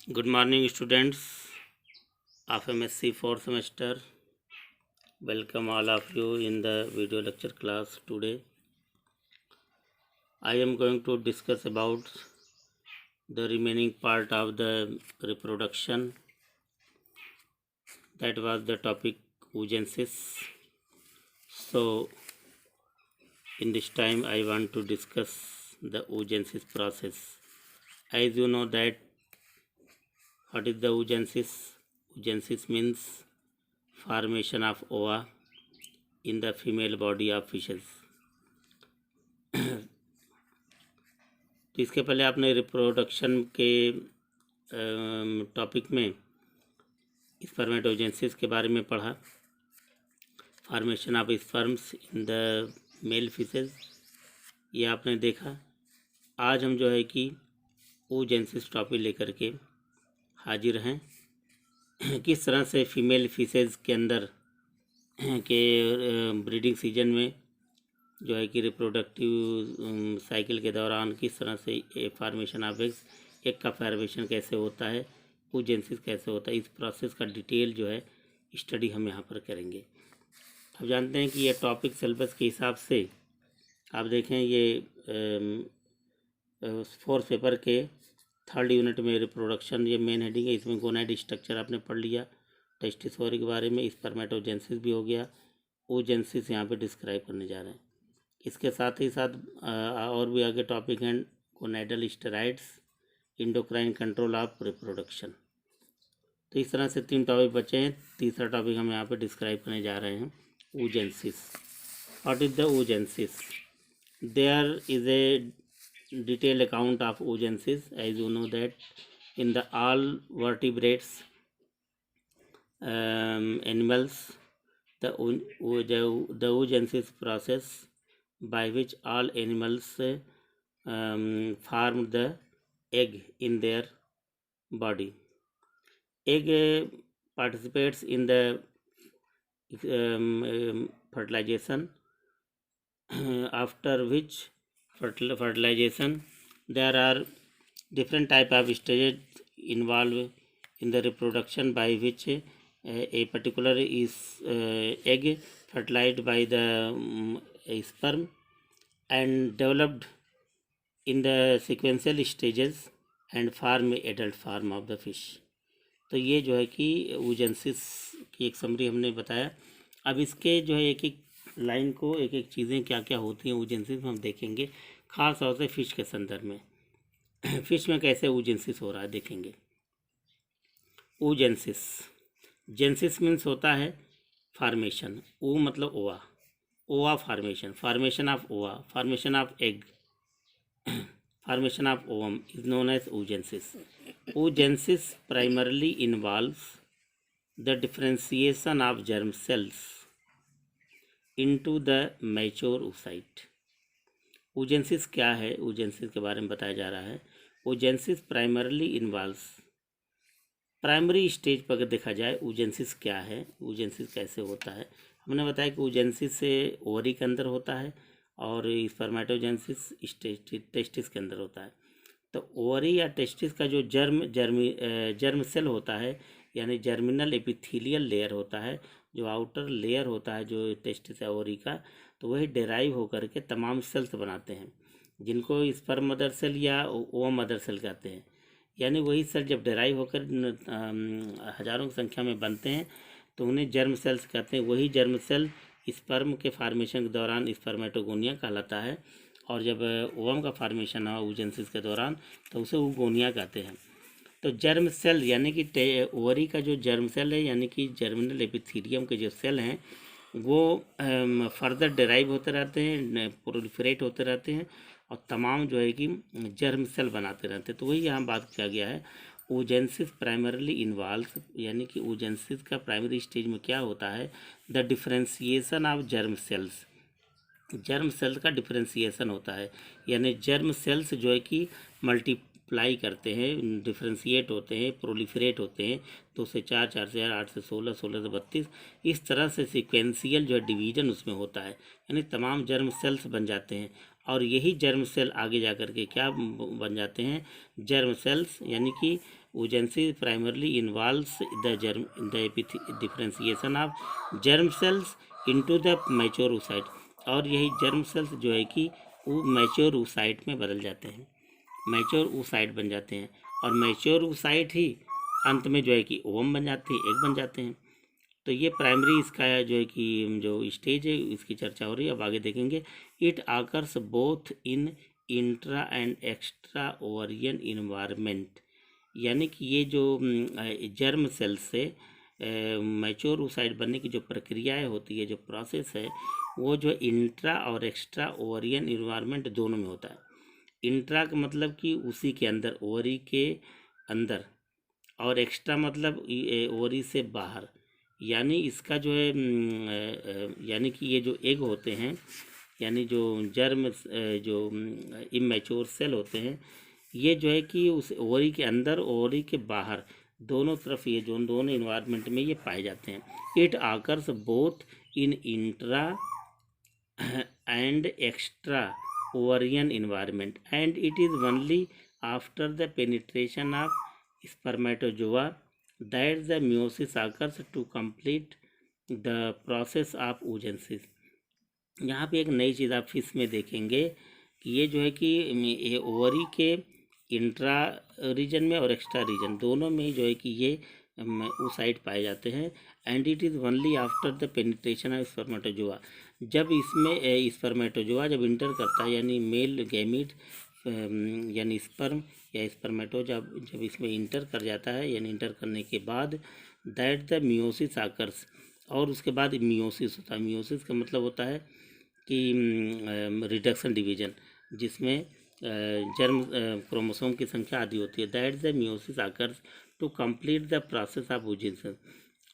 Good morning, students of MSc 4th semester. Welcome all of you in the video lecture class today. I am going to discuss about the remaining part of the reproduction. That was the topic oogenesis. So, in this time, I want to discuss the oogenesis process. As you know that what is the oogenesis? Oogenesis means formation of ova in the female body of fishes. तो इसके पहले आपने reproduction के topic में spermatogenesis के बारे में पढ़ा, formation of sperms in the male fishes, ये आपने देखा। आज हम जो है कि oogenesis टॉपिक लेकर के हाजिर हैं। किस तरह से फीमेल फिशेस के अंदर के ब्रीडिंग सीजन में जो है कि रिप्रोडक्टिव साइकिल के दौरान किस तरह से फॉर्मेशन ऑफ एग्स, एग का फॉर्मेशन कैसे होता है, oogenesis कैसे होता है, इस प्रोसेस का डिटेल जो है स्टडी हम यहाँ पर करेंगे। अब जानते हैं कि ये टॉपिक सिलेबस के हिसाब से आप देखें, ये 4th पेपर के 3rd यूनिट में रिप्रोडक्शन, ये मेन हेडिंग है। इसमें गोनाइड स्ट्रक्चर आपने पढ़ लिया, टेस्टिस ओवरी के बारे में, स्पर्मेटोजेनेसिस भी हो गया, oogenesis यहाँ पे डिस्क्राइब करने जा रहे हैं। इसके साथ ही साथ और भी आगे टॉपिक हैं gonadal steroids, endocrine control of reproduction. तो इस तरह से 3 टॉपिक बचे हैं। तीसरा टॉपिक हम यहाँ पे डिस्क्राइब करने जा रहे हैं, oogenesis. What is the oogenesis? There is a detailed account of oogenesis. As you know that in the all vertebrates animals, the oogenesis process by which all animals form the egg in their body. Egg participates in the fertilization. After which fertilization, there are different type of stages involved in the reproduction by which a particular is egg fertilized by the sperm and developed in the sequential stages and form a adult form of the fish. तो ये जो है कि oogenesis की एक summary हमने बताया। अब इसके जो है एक एक लाइन को, एक एक चीज़ें क्या क्या होती हैं oogenesis में हम देखेंगे, ख़ास तौर से फ़िश के संदर्भ में। फ़िश में कैसे oogenesis हो रहा है देखेंगे। oogenesis, जेनेसिस मीन्स होता है फॉर्मेशन, ओ मतलब ओवा, ओवा फॉर्मेशन, फॉर्मेशन ऑफ ओवा, formation of egg, formation of ovum is known as oogenesis. Oogenesis primarily involves the differentiation of germ cells into the mature oocyte. oogenesis क्या है? oogenesis के बारे में बताया जा रहा है। oogenesis primarily involves, primary stage पर अगर देखा जाए oogenesis क्या है, oogenesis कैसे होता है, हमने बताया कि oogenesis से ओवरी के अंदर होता है और स्पर्मेटोजेनेसिस टेस्टिस के अंदर होता है। तो ओवरी या टेस्टिस का जो जर्म सेल होता है, यानी जर्मिनल एपिथेलियल लेयर होता है, जो आउटर लेयर होता है जो टेस्टिस या ओवरी का, तो वही डेराइव होकर के तमाम सेल्स बनाते हैं, जिनको स्पर्म मदर सेल या ओवम मदर सेल कहते हैं। यानी वही सेल जब डेराइव होकर हज़ारों की संख्या में बनते हैं तो उन्हें जर्म सेल्स कहते हैं। वही जर्म सेल स्पर्म के फार्मेशन के दौरान स्पर्मेटोगोनिया कहलाता है, और जब ओवम का फार्मेशन हुआ oogenesis के दौरान तो उसे oogonia कहते हैं। तो जर्म सेल यानी कि ओवरी का जो जर्म सेल है, यानी कि जर्मिनल एपिथेलियम के जो सेल हैं, वो फर्दर डेराइव होते रहते हैं, प्रोलिफरेट होते रहते हैं और तमाम जो है कि जर्म सेल बनाते रहते हैं। तो वही यहाँ बात किया गया है, oogenesis प्राइमरली इन्वॉल्व, यानी कि oogenesis का प्राइमरी स्टेज में क्या होता है, the differentiation of germ cells, germ cells का डिफ्रेंसिएशन होता है, यानी जर्म सेल्स जो है कि मल्टीप्लाई करते हैं, डिफ्रेंशिएट होते हैं, प्रोलिफरेट होते हैं, 2 से 4, 4 से 8 से 16, 16 से 32, इस तरह से सीक्वेंशियल जो है डिवीजन उसमें होता है, यानी तमाम जर्म सेल्स बन जाते हैं। और यही जर्म सेल आगे जा कर के क्या बन जाते हैं, जर्म सेल्स, यानी कि oogenesis primarily involves the differentiation of germ cells into the mature oocyte, और यही जर्म सेल्स जो है कि वो मैच्योर oocyte में बदल जाते हैं, मैच्योर oocyte बन जाते हैं, और मैच्योर oocyte ही अंत में जो है कि ओवम बन जाते हैं, एग बन जाते हैं। तो ये प्राइमरी इसका जो है कि जो स्टेज है इसकी चर्चा हो रही है। अब आगे देखेंगे। It occurs both in intra and extra ovarian environment, यानी कि ये जो जर्म सेल से मैच्योर oocyte बनने की जो प्रक्रियाएं होती है, जो प्रोसेस है, वो जो इंट्रा और एक्स्ट्रा ओवरियन इन्वायरमेंट दोनों में होता है। इंट्रा का मतलब कि उसी के अंदर, ओवरी के अंदर, और एक्स्ट्रा मतलब ओवरी से बाहर, यानी इसका जो है यानी कि ये जो एग होते हैं, यानी जो जर्म जो इमैच्योर सेल होते हैं, ये जो है कि उस ओवरी के अंदर, ओवरी के बाहर, दोनों तरफ ये जो दोनों इन्वायरमेंट में ये पाए जाते हैं। It occurs both in intra and extra ovarian environment, and it is only after the penetration of spermatozoa that the meiosis occurs to complete the process of oogenesis। यहाँ पे एक नई चीज़ आप फिश में देखेंगे कि ये जो है कि ये ओवरी के इंट्रा रीजन में और एक्स्ट्रा रीजन दोनों में जो है कि ये oocyte पाए जाते हैं। And it is only after the penetration of spermatozoa, जब इसमें स्पर्मेटोजोआ जब इंटर करता है, यानी मेल गैमीट यानी स्पर्म या स्पर्मेटो जब इसमें इंटर कर जाता है, यानी इंटर करने के बाद दैट द मियोसिस आकर्स, और उसके बाद मियोसिस होता है। मियोसिस का मतलब होता है कि रिडक्शन डिवीजन, जिसमें जर्म क्रोमोसोम की संख्या आदि होती है। That the meiosis occurs to complete the process of oogenesis,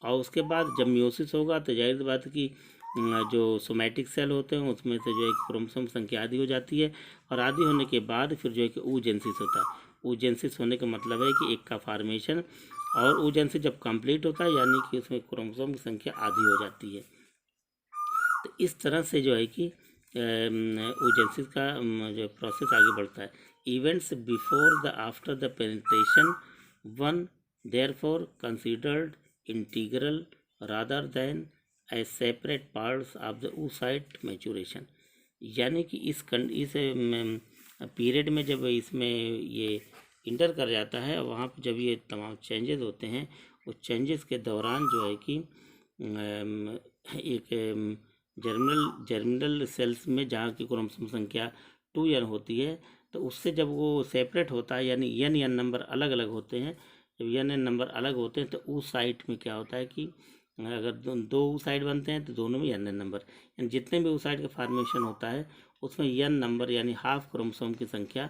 और उसके बाद जब मियोसिस होगा तो जाहिर बात कि जो सोमैटिक सेल होते हैं उसमें से जो है क्रोमोसोम संख्या आदि हो जाती है, और आदि होने के बाद फिर जो है कि oogenesis होता है। oogenesis होने का मतलब है कि एक का फॉर्मेशन, और oogenesis जब कंप्लीट होता है यानी कि उसमें क्रोमोसोम की संख्या आदि हो जाती है। तो इस तरह से जो है कि oogenesis का जो प्रोसेस आगे बढ़ता है। Events before the after the penetration one therefore considered integral rather than as separate parts of the oocyte maturation, यानी कि इस पीरियड में जब इसमें ये इंटर कर जाता है, वहाँ पर जब ये तमाम चेंजेस होते हैं, उस चेंजेस के दौरान जो है कि एक जर्मिनल सेल्स में जहाँ की क्रोमोसोम संख्या 2n होती है, तो उससे जब वो सेपरेट होता है, यानी n नंबर अलग अलग होते हैं, जब n नंबर अलग होते हैं तो oocyte में क्या होता है कि अगर दो oocyte बनते हैं तो दोनों में n नंबर, यानी जितने भी oocyte का फॉर्मेशन होता है उसमें n नंबर यानी हाफ क्रोमोसोम की संख्या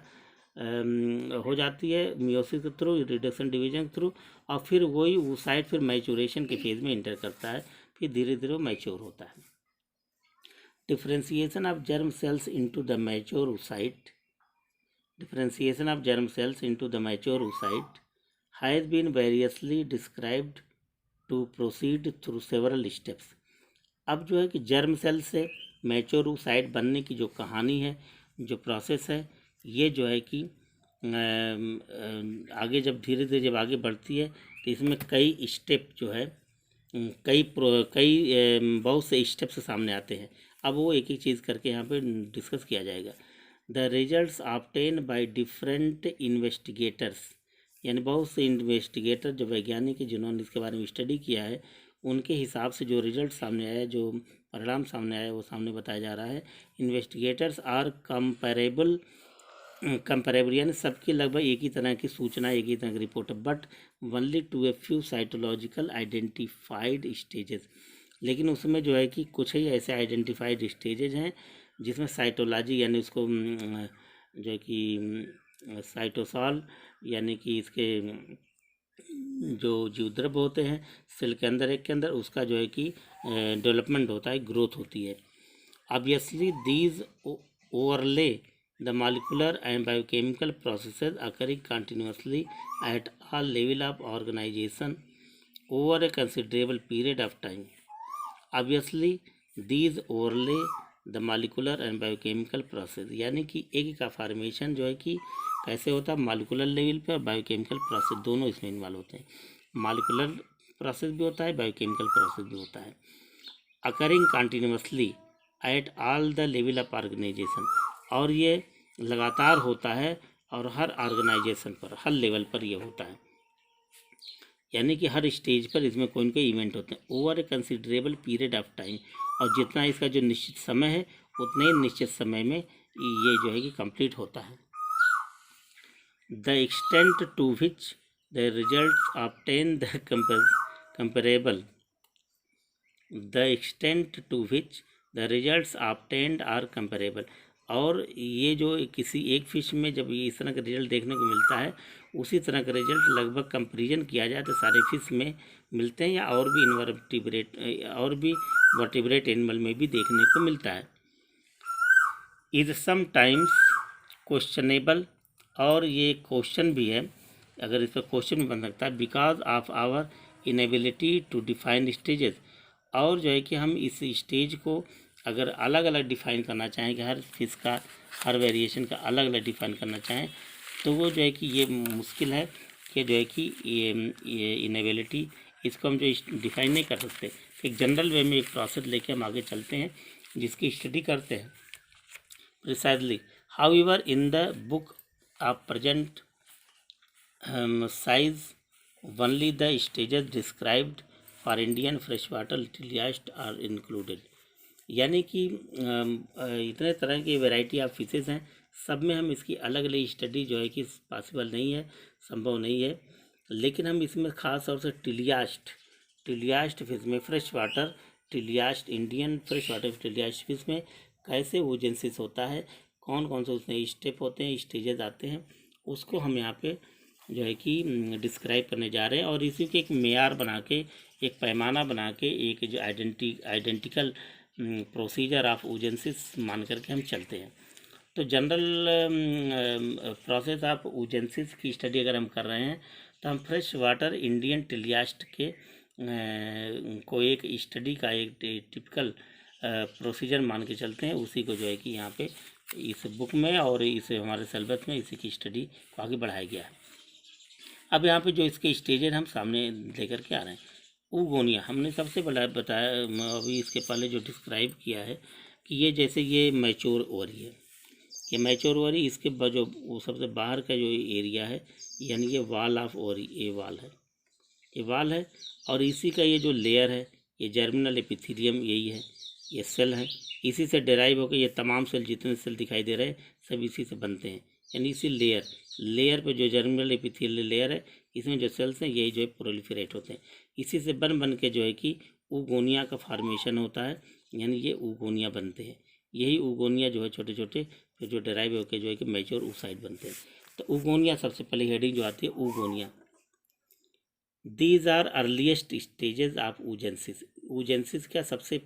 हो जाती है मियोसिस के थ्रू, रिडक्शन डिवीजन के थ्रू, और फिर वही oocyte फिर मैचुरेशन के फेज में इंटर करता है, फिर धीरे धीरे मैच्योर होता है। Differentiation of germ cells into the mature oocyte. Differentiation of germ cells into the mature oocyte has been variously described to proceed through several steps. अब जो है कि जर्म सेल से मैच्योर oocyte बनने की जो कहानी है, जो प्रोसेस है, ये जो है कि आगे जब धीरे धीरे जब आगे बढ़ती है तो इसमें कई स्टेप जो है कई बहुत से स्टेप्स सामने आते हैं। अब वो एक एक चीज़ करके यहाँ पे डिस्कस किया जाएगा। The results obtain by different investigators, यानी बहुत से इन्वेस्टिगेटर जो वैज्ञानिक है जिन्होंने इसके बारे में स्टडी किया है, उनके हिसाब से जो रिजल्ट सामने आया, जो परिणाम सामने आया, वो सामने बताया जा रहा है। इन्वेस्टिगेटर्स आर कंपेरेबल यानी सबकी लगभग एक ही तरह की सूचना, एक ही तरह की report, but only to a few cytological identified stages, लेकिन उसमें जो है कि कुछ ही ऐसे आइडेंटिफाइड स्टेजेज हैं जिसमें साइटोलॉजी यानी उसको जो है कि साइटोसॉल यानी कि इसके जो जीवद्रव्य होते हैं सेल के अंदर, एक के अंदर, उसका जो है कि डेवलपमेंट होता है, ग्रोथ होती है। Obviously these overlay the molecular and biochemical processes occurring continuously at all level of organization over a considerable period of time. Obviously, these overlay the molecular and biochemical process, यानी कि egg का formation जो है कि कैसे होता है, molecular level पे और बायोकेमिकल प्रोसेस दोनों इसमें इन्वॉल्व होते हैं। मॉलिक्यूलर प्रोसेस भी होता है, बायोकेमिकल प्रोसेस भी होता है। Occurring continuously at all the level of organisation, और ये लगातार होता है और हर ऑर्गेनाइजेशन पर, हर लेवल पर ये होता है, यानी कि हर स्टेज पर इसमें कोई न कोई इवेंट होते हैं over A considerable period of time, और जितना इसका जो निश्चित समय है उतने ही निश्चित समय में ये जो है कि कंप्लीट होता है। The extent to which the result obtain the comparable, the extent to which the results obtained are comparable, और ये जो किसी एक फिश में जब ये इस तरह का रिजल्ट देखने को मिलता है, उसी तरह का रिजल्ट लगभग कंपेरिजन किया जाए तो सारे फिश में मिलते हैं, या और भी इनवर्टिब्रेट और भी वर्टिब्रेट एनिमल में भी देखने को मिलता है। इज समटाइम्स क्वेश्चनेबल, और ये क्वेश्चन भी है, अगर इस पर क्वेश्चन भी बन सकता है, because of our inability to define stages, और जो है कि हम इस स्टेज को अगर अलग अलग डिफ़ाइन करना चाहें कि हर फिश का, हर वेरिएशन का अलग अलग डिफ़ाइन करना चाहें, तो वो जो है कि ये मुश्किल है कि जो है कि ये इनएबिलिटी, इसको हम जो डिफ़ाइन नहीं कर सकते। एक जनरल वे में एक प्रोसेस लेके हम आगे चलते हैं जिसकी स्टडी करते हैं precisely. However in the book of present size only the stages described for Indian fresh water teleosts are included, यानी कि इतने तरह की वैरायटी ऑफ फिशेज़ हैं, सब में हम इसकी अलग अलग स्टडी जो है कि पॉसिबल नहीं है, संभव नहीं है, लेकिन हम इसमें ख़ास तौर से टिलियास्ट फिश में, fresh water teleost, Indian fresh water teleost fish में कैसे ओजेंसिस होता है, कौन कौन से उसमें स्टेप होते हैं, स्टेजेस आते हैं, उसको हम यहाँ पे जो है कि डिस्क्राइब करने जा रहे हैं, और इसी के एक मेयार बना के, एक पैमाना बना के, एक जो आइडेंटिकल प्रोसीजर ऑफ ओजेंसिस मान करके हम चलते हैं। तो जनरल प्रोसेस ऑफ ओजेंसिस की स्टडी अगर हम कर रहे हैं तो हम फ्रेश वाटर इंडियन टिलियास्ट के को एक स्टडी का एक टिपिकल प्रोसीजर मान के चलते हैं, उसी को जो है कि यहाँ पे इस बुक में और इस हमारे सिलेबस में इसी की स्टडी को आगे बढ़ाया गया है। अब यहाँ पे जो इसके स्टेजेस हम सामने लेकर के आ रहे हैं, ऊगोनिया हमने सबसे बड़ा बताया, अभी इसके पहले जो डिस्क्राइब किया है कि ये जैसे ये मैच्योर ओवरी है, ये मैच्योर ओवरी, इसके जो वो सबसे बाहर का जो एरिया है, यानी ये वाल ऑफ ओवरी, ये वाल है, ये वाल है, और इसी का ये जो लेयर है, ये जर्मिनल एपिथेलियम यही है, ये सेल है, इसी से डिराइव होकर ये तमाम सेल, जितने सेल दिखाई दे रहे हैं सब इसी से बनते हैं, यानी इसी लेयर पे जो जर्मिनल एपिथेलियल लेयर है, इसमें जो सेल्स हैं यही जो है प्रोलिफरेट होते हैं, इसी से बन के जो है कि ऊगोनिया का फॉर्मेशन होता है, यानी ये ऊगोनिया बनते हैं, यही ऊगोनिया जो है छोटे छोटे फिर जो डिराइव होकर जो है कि मैच्योर oocyte बनते हैं। तो ऊगोनिया सबसे पहले हेडिंग जो आती है oogonia, these are earliest stages of oogenesis। oogenesis क्या सबसे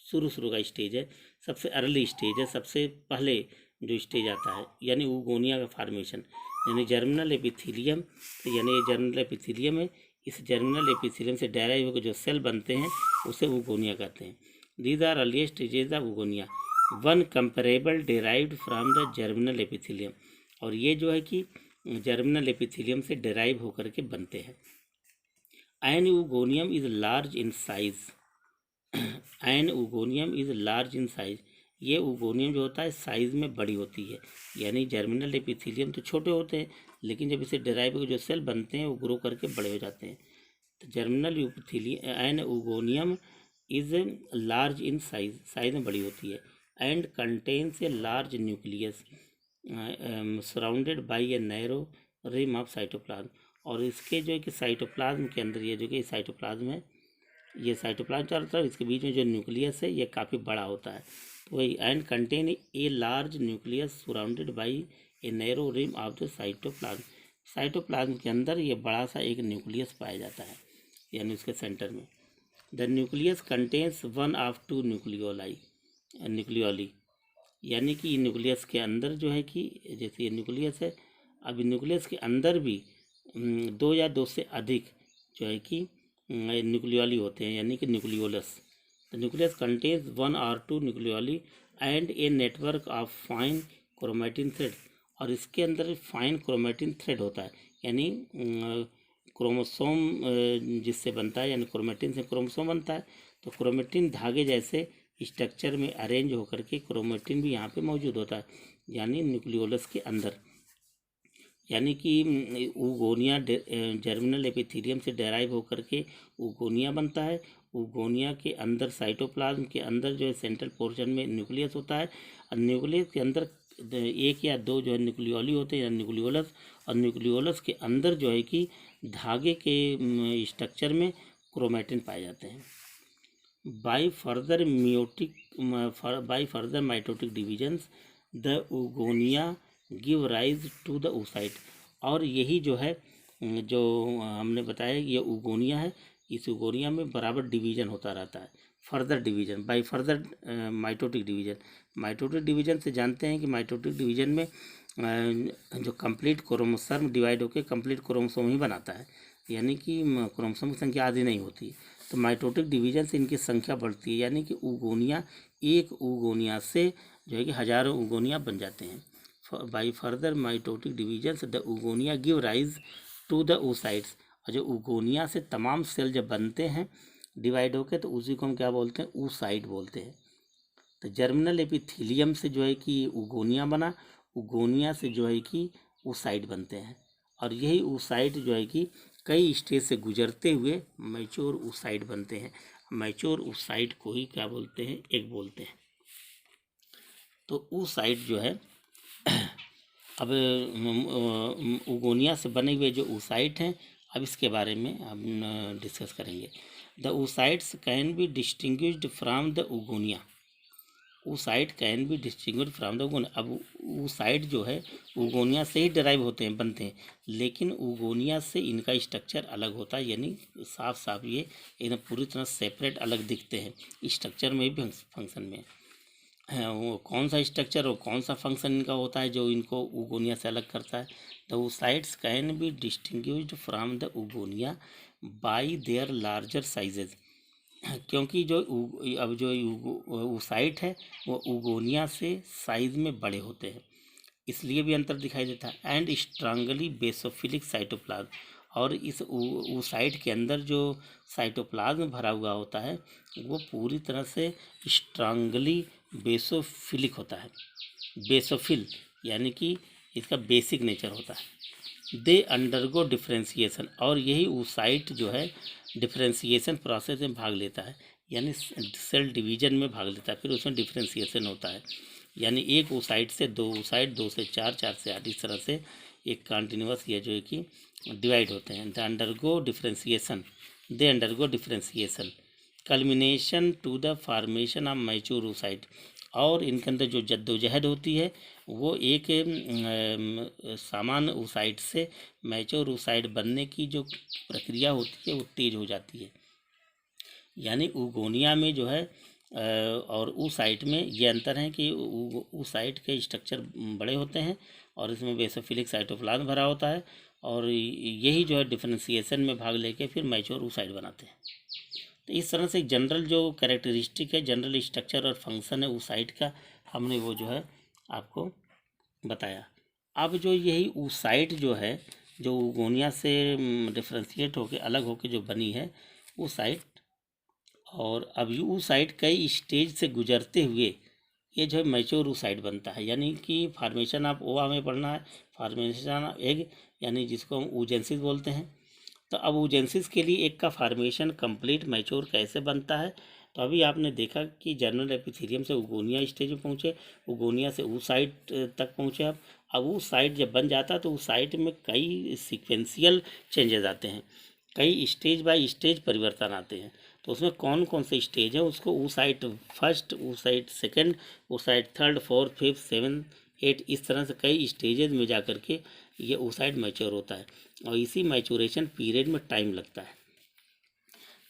शुरू का स्टेज है, सबसे अर्ली स्टेज है, सबसे पहले जो स्टेज आता है, यानी ऊगोनिया का फॉर्मेशन, यानी जर्मिनल एपिथेलियम, यानी ये जर्मिनल एपिथेलियम है, इस जर्मिनल एपिथेलियम से डायराइव होकर जो सेल बनते हैं उसे ऊगोनिया कहते हैं। These are earliest stages of oogonia, one comparable derived from the germinal epithelium, और ये जो है कि जर्मिनल एपिथेलियम से डिराइव होकर के बनते हैं। An oogonium is large in size, an oogonium is large in size, ये ऊगोनियम जो होता है साइज़ में बड़ी होती है, यानी जर्मिनल एपिथेलियम तो छोटे होते हैं, लेकिन जब इसे डिराइव होकर जो सेल बनते हैं वो ग्रो करके बड़े हो जाते हैं। तो germinal epithelium an oogonium is large in size, size में बड़ी होती है, and contains a large nucleus surrounded by a narrow rim of cytoplasm, और इसके जो है कि साइटोप्लाज्म के अंदर ये जो कि साइटोप्लाज्म है, ये साइटोप्लाज्म चारों तरफ, इसके बीच में जो न्यूक्लियस है ये काफ़ी बड़ा होता है, तो वही and contain a large nucleus surrounded by a narrow rim of the cytoplasm, cytoplasm के अंदर ये बड़ा सा एक न्यूक्लियस पाया जाता है, यानी उसके सेंटर में। The nucleus contains one of two nucleoli, यानी कि न्यूक्लियस के अंदर जो है कि जैसे ये न्यूक्लियस है, अब न्यूक्लियस के अंदर भी दो या दो से अधिक जो है कि न्यूक्लियोली होते हैं, यानी कि nucleolus. The nucleus contains one और two nucleoli and a network of fine chromatin threads, और इसके अंदर फाइन क्रोमेटिन थ्रेड होता है, यानी क्रोमोसोम जिससे बनता है, यानी क्रोमेटिन से क्रोमोसोम बनता है। तो क्रोमेटिन धागे जैसे स्ट्रक्चर में अरेंज होकर के क्रोमेटिन भी यहाँ पे मौजूद होता है, यानी न्यूक्लियोलस के अंदर। यानी कि ऊगोनिया जर्मिनल एपिथेलियम से डेराइव होकर के ऊगोनिया बनता है। ऊगोनिया के अंदर साइटोप्लाज्म के अंदर जो है सेंट्रल पोर्शन में न्यूक्लियस होता है, और न्यूक्लियस के अंदर एक या दो जो है न्यूक्लियोली होते हैं, या न्यूक्लियोलस। और न्यूक्लियोलस के अंदर जो है कि धागे के स्ट्रक्चर में क्रोमेटिन पाए जाते हैं। By further mitotic divisions the oogonia give rise to the oocyte। और यही जो है जो हमने बताया ये ऊगोनिया है, इस ऊगोनिया में बराबर डिवीजन होता रहता है, further division by further mitotic division. Mitotic division से जानते हैं कि माइटोटिक डिवीजन में जो कंप्लीट क्रोमोसोम डिवाइड होकर कंप्लीट क्रोमोसोम ही बनाता है, यानी कि क्रोमोसोम की संख्या आधी नहीं होती। तो माइटोटिक डिवीजन से इनकी संख्या बढ़ती है, यानी कि ऊगोनिया, एक ऊगोनिया से जो है कि हजारों ऊगोनिया बन जाते हैं। By further mitotic divisions the oogonia give rise to the oocytes। और जो ऊगोनिया से तमाम सेल जब बनते हैं डिवाइड होकर, तो उसी को हम क्या बोलते हैं, oocyte बोलते हैं। तो जर्मिनल एपिथेलियम से जो है कि ऊगोनिया बना, ऊगोनिया से जो है कि oocyte बनते हैं, और यही oocyte जो है कि कई स्टेज से गुजरते हुए मैच्योर oocyte बनते हैं। मैच्योर oocyte को ही क्या बोलते हैं, एग बोलते हैं। तो oocyte जो है अब ऊगोनिया से बने हुए जो oocyte हैं, अब इसके बारे में हम डिस्कस करेंगे। The oocytes can be distinguished from the oogonia. oocyte can be distinguished from the oogonia. अब oocyte जो है ऊगोनिया से ही डिराइव होते हैं, बनते हैं, लेकिन ऊगोनिया से इनका स्ट्रक्चर अलग होता है, यानी साफ साफ ये एकदम पूरी तरह सेपरेट अलग दिखते हैं, स्ट्रक्चर में भी फंक्शन में। वो कौन सा स्ट्रक्चर और कौन सा फंक्शन इनका होता है जो इनको ऊगोनिया से अलग करता है। The oocytes can be distinguished from the oogonia by there larger sizes. क्योंकि जो अब जो oocyte है वो ऊगोनिया से साइज में बड़े होते हैं, इसलिए भी अंतर दिखाई देता है। And strongly basophilic cytoplasm. और इस oocyte के अंदर जो साइटोप्लाज्म भरा हुआ होता है वो पूरी तरह से स्ट्रांगली बेसोफिलिक होता है। बेसोफिल यानी कि इसका बेसिक नेचर होता है। दे अंडरगो डिफ्रेंसिएशन। और यही oocyte जो है डिफ्रेंसिएशन प्रोसेस में भाग लेता है, यानी सेल डिवीजन में भाग लेता है, फिर उसमें डिफ्रेंसिएशन होता है, यानी एक oocyte से दो oocyte, दो से चार, चार से आठ, इस तरह से एक कंटिन्यूअस ये जो है कि डिवाइड होते हैं। They undergo differentiation culmination to the formation of mature oocyte। और इनके अंदर जो जद्दोजहद होती है वो एक सामान्य oocyte से मैच्योर oocyte बनने की जो प्रक्रिया होती है वो तेज हो जाती है। यानी ऊगोनिया में जो है और oocyte में ये अंतर है कि oocyte के स्ट्रक्चर बड़े होते हैं और इसमें बेसोफिलिक साइटोप्लाज्म भरा होता है, और यही जो है डिफ्रेंसिएशन में भाग लेके फिर मैच्योर oocyte बनाते हैं। तो इस तरह से जनरल जो कैरेक्टरिस्टिक है, जनरल स्ट्रक्चर और फंक्शन है oocyte का, हमने वो जो है आपको बताया। अब जो यही oocyte जो है जो ऊगोनिया से डिफ्रेंशिएट होके अलग होके जो बनी है oocyte, और अब ये oocyte कई स्टेज से गुजरते हुए ये जो है मैच्योर oocyte बनता है। यानी कि फॉर्मेशन ऑफ ओवा में पढ़ना है, फॉर्मेशन ऑफ एग, यानी जिसको हम oogenesis बोलते हैं। तो अब oogenesis के लिए एक का फॉर्मेशन कंप्लीट मैच्योर कैसे बनता है, तो अभी आपने देखा कि जर्मिनल एपिथेलियम से ऊगोनिया स्टेज में पहुँचे, ऊगोनिया से oocyte तक पहुँचे। अब oocyte जब बन जाता है तो oocyte में कई सीक्वेंशियल चेंजेस आते हैं, कई स्टेज बाय स्टेज परिवर्तन आते हैं। तो उसमें कौन कौन से स्टेज है उसको oocyte first, oocyte second, oocyte third, fourth, fifth, seven, eight, इस तरह से कई स्टेजेस में जा कर के ये oocyte मैच्योर होता है, और इसी मैच्योरेशन पीरियड में टाइम लगता है।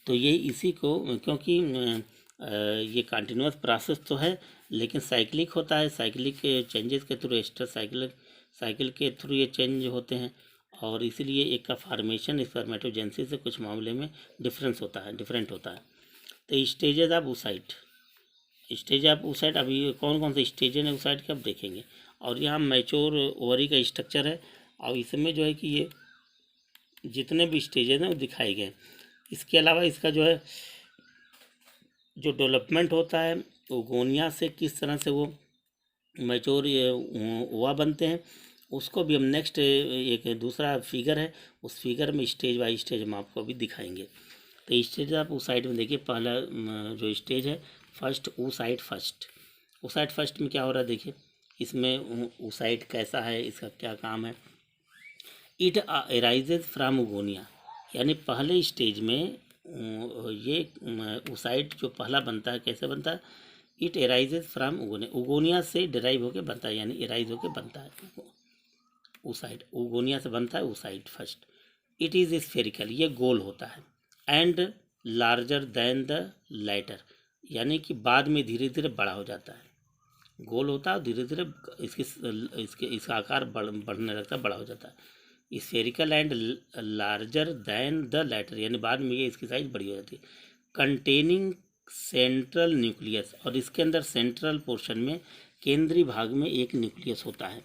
तो ये इसी को, क्योंकि ये कंटिन्यूस प्रोसेस तो है लेकिन साइक्लिक होता है, साइक्लिक चेंजेस के थ्रू, एस्टर साइकिल के थ्रू ये चेंज होते हैं, और इसीलिए एक का फॉर्मेशन स्पर्मेटोजेनेसिस से कुछ मामले में डिफरेंट होता है। तो stages of oocyte, stage of oocyte, अभी कौन कौन से स्टेज हैं oocyte के अब देखेंगे। और यहाँ मैच्योर ओवरी का स्ट्रक्चर है और इसमें जो है कि ये जितने भी स्टेजेस हैं वो दिखाए गए हैं। इसके अलावा इसका जो है जो डेवलपमेंट होता है ओगोनिया से किस तरह से वो मैच्योर ओवा बनते हैं उसको भी हम नेक्स्ट एक दूसरा फिगर है उस फिगर में स्टेज बाय स्टेज हम आपको अभी दिखाएंगे। तो स्टेज आप उस साइड में देखिए पहला जो स्टेज है फर्स्ट ऊसाइट फर्स्ट में क्या हो रहा है देखिए इसमें ऊसाइट कैसा है इसका क्या काम है। इट अराइजेज फ्राम उगोनिया यानी पहले स्टेज में ये ऊसाइट जो पहला बनता है कैसे बनता है इट एराइजेज फ्राम उगोनिया से डिराइव होकर बनता है यानी एराइज होकर बनता है ऊसाइट उगोनिया से बनता है oocyte first. It is spherical ये गोल होता है and larger than the lighter यानी कि बाद में धीरे धीरे बड़ा हो जाता है गोल होता है धीरे धीरे इसका आकार बढ़ने लगता है बड़ा हो जाता है। Spherical and larger than the lighter यानी बाद में ये इसकी साइज बड़ी हो जाती है। कंटेनिंग सेंट्रल न्यूक्लियस और इसके अंदर सेंट्रल पोर्शन में केंद्रीय भाग में एक न्यूक्लियस होता है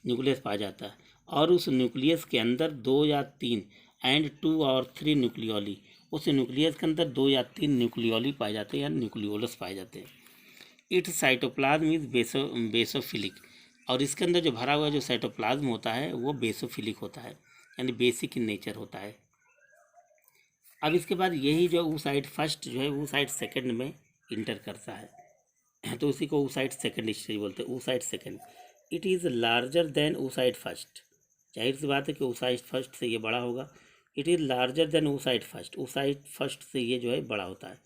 न्यूक्लियस पाया जाता है और उस न्यूक्लियस के अंदर 2 या 3 एंड 2 और 3 न्यूक्लियोली उस न्यूक्लियस के अंदर 2 या 3 न्यूक्लियोली पाए जाते हैं या न्यूक्लियोलस पाए जाते हैं। इट साइटोप्लाज्म इज बेसोफिलिक और इसके अंदर जो भरा हुआ जो साइटोप्लाज्म होता है वो बेसोफिलिक होता है यानी बेसिक इन नेचर होता है। अब इसके बाद यही जो ऊसाइट फर्स्ट जो है ऊसाइट सेकंड में इंटर करता है तो उसी को ऊसाइट सेकंड स्टेज बोलते हैं oocyte second. It is larger than oocyte first जाहिर सी बात है कि ऊसाइट फर्स्ट से ये बड़ा होगा। It is larger than oocyte first से ये जो है बड़ा होता है।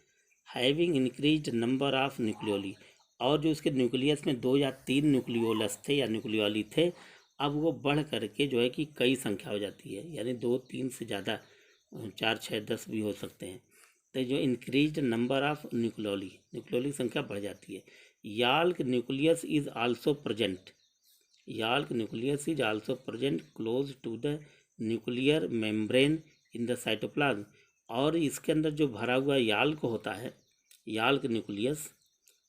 Having increased number of nucleoli और जो उसके न्यूक्लियस में 2 या 3 न्यूक्लियोलस थे या न्यूक्लियोली थे अब वो बढ़ करके जो है कि कई संख्या हो जाती है यानी 2-3 से ज़्यादा 4-6-10 भी हो सकते हैं। तो जो इंक्रीज्ड नंबर ऑफ न्यूक्लियोली संख्या बढ़ जाती है। Yolk nucleus is also present close to the nuclear membrane in the cytoplasm और इसके अंदर जो भरा हुआ याल्क होता है याल्क न्यूक्लियस